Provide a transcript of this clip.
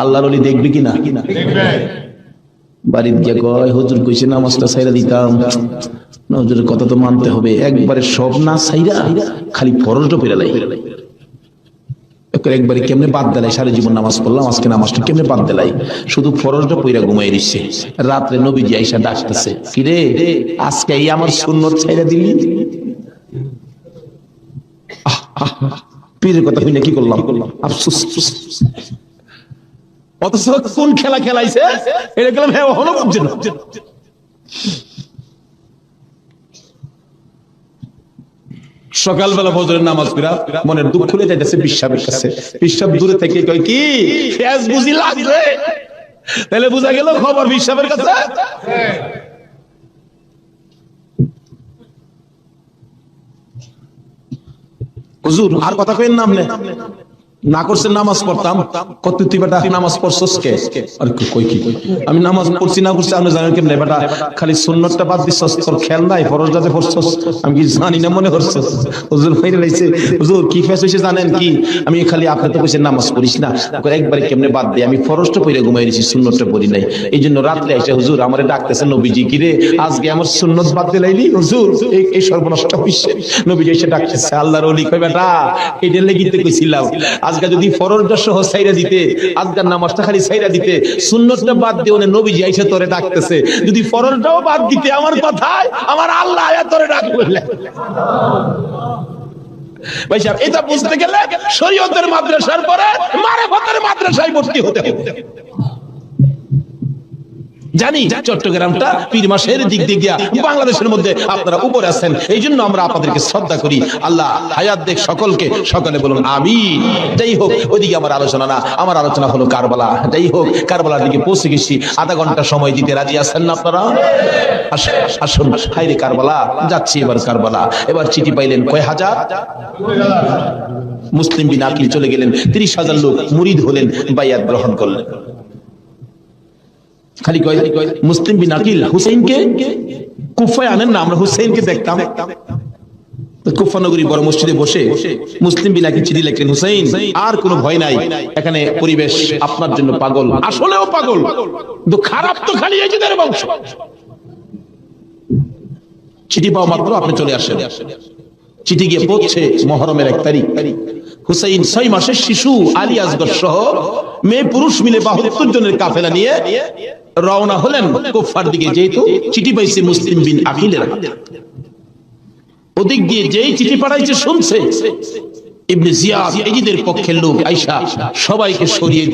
আল্লাহর ওলি দেখবে কিনা? বাড়িতে গিয়ে কয় হুজুর কইছে নামাজটা ছাইরা দিতাম না, হুজুরের কথা তো মানতে হবে। একবারে সব না ছাইরা খালি ফরজটা পড়ে লাই, একবারে কেমনে বাদ দিলাই, সারা জীবন নামাজ পড়লাম, আজকে নামাজটা কেমনে বাদ দিলাই, শুধু ফরজটা পইরা ঘুমাই দিচ্ছে। রাত্রে নবীজি আইসা ডাকতেছে, কিরে আজকে এই আমার সুন্নত ছাইরা দিলি? পীরের কথা হইনা কি করলাম, আফসোস। অথচ কোন খেলা খেলাইছে এটা গেলাম, হ্যাঁ হলো বুঝছে না। সকালবেলা ফজরের নামাজ পড়া মনের দুঃখ খুলে যাইতেছে পিশাবের কাছে। পিশাব দূরে থেকে কয় কি ফেস বুঝি লাগছে, তাহলে বুঝা গেল খবর পিশাবের কাছে। হুজুর আর কথা কইেন না, আপনি না করছেন নামাজ পড়তাম, কত তুই বেটা নামাজ পড়ছস কে? আর কই কি আমি নামাজ পড়ছি না করছি আপনি জানেন কেমনে? বেটা খালি সুন্নতটা বাদ দিছস, তোর খেয়াল নাই ফরজটাতে পড়ছস, আমি কি জানি না মনে করছস? হুজুর কইরে লাইছে, হুজুর কি ফেস হইছে জানেন কি? আমি খালি আপনি তো কইছেন নামাজ পড়িস না, একবারে কেমনে বাদ দেই, আমি ফরজটা পড়ে ঘুমাই দিছি, সুন্নতটা পড়ি নাই। এইজন্য রাতে এসে হুজুর আমারে ডাকতেছেন, নবীজি কি রে আজকে আমার সুন্নত বাদ দিলাইলি? হুজুর এই সর্বনষ্ট হইছে। নবীজি এসে ডাকতেছে, আল্লাহর ওলি কই বেটা এইটা লাগিতে কইছিলাম, আজকে যদি ফরজটা সহ ছাইরা দিতে, আজকের নামাজটা খালি ছাইরা দিতে, সুন্নতটা বাদ দিও না, নবীজি আইসা তোরে ডাকতেছে, যদি ফরজটাও বাদ দিতে আমার কথায় আমার আল্লাহ আয়া তোরে ডাকবে। ভাই সাহেব এটা বুঝতে গেলে শরীয়তের মাদ্রাসার পরে মারিফতের মাদ্রাসায় ভর্তি হতে হবে। জানি চট্টগ্রামটা পীর মাসের দিক দিয়ে গিয়া বাংলাদেশের মধ্যে আপনারা উপরে আছেন, এই জন্য আমরা আপনাদেরকে শ্রদ্ধা করি। আল্লাহ হায়াত দেখ সকলকে, সকলে বলুন আমিন। যাই হোক ওইদিকে আমার আলোচনা না, আমার আলোচনা হলো কারবালা। যাই হোক কারবালার দিকে পৌঁছে গেছি, আধা ঘন্টা সময় দিতে রাজি আছেন না আপনারা? আসুন হাইরে কারবালা যাচ্ছি, এবার কারবালা। এবার চিঠি পাইলেন কয় হাজার? মুসলিম বিন আকিল চলে গেলেন, 30,000 লোক মুরিদ হলেন, বাইয়াত গ্রহণ করলেন। খালি কয় মুসলিম বিন আকিল হুসাইনকে কুফায় আনেন না, আমরা হুসাইনকে দেখতাম। কুফা নগরী বড় মসজিদে বসে মুসলিম বিন আকিল চিঠি লিখলেন, হুসাইন আর কোনো ভয় নাই, এখানে পরিবেশ আপনার জন্য পাগল, আসলেও পাগল, কিন্তু খারাপ তো খালি এদের বংশ। চিঠি পাওয়া মাত্র আপনি চলে আসেন। চিঠি গিয়ে পৌঁছে মুহররমের 1 তারিখ। হুসাইন 6 মাসের শিশু আলী আসগর সহ মেয়ে পুরুষ মিলে 72 জনের কাফেলা নিয়ে রওনা হলেন কুফার দিকে। যেহেতু চিঠি পাইছে মুসলিম বিন আকিলের হাতে, ওদিক দিয়ে যেই চিঠি পাঠাইছে শুনছে ইবনে জিয়াদ এজিদের পক্ষের লোক আইসা সবাইকে সরিয়ে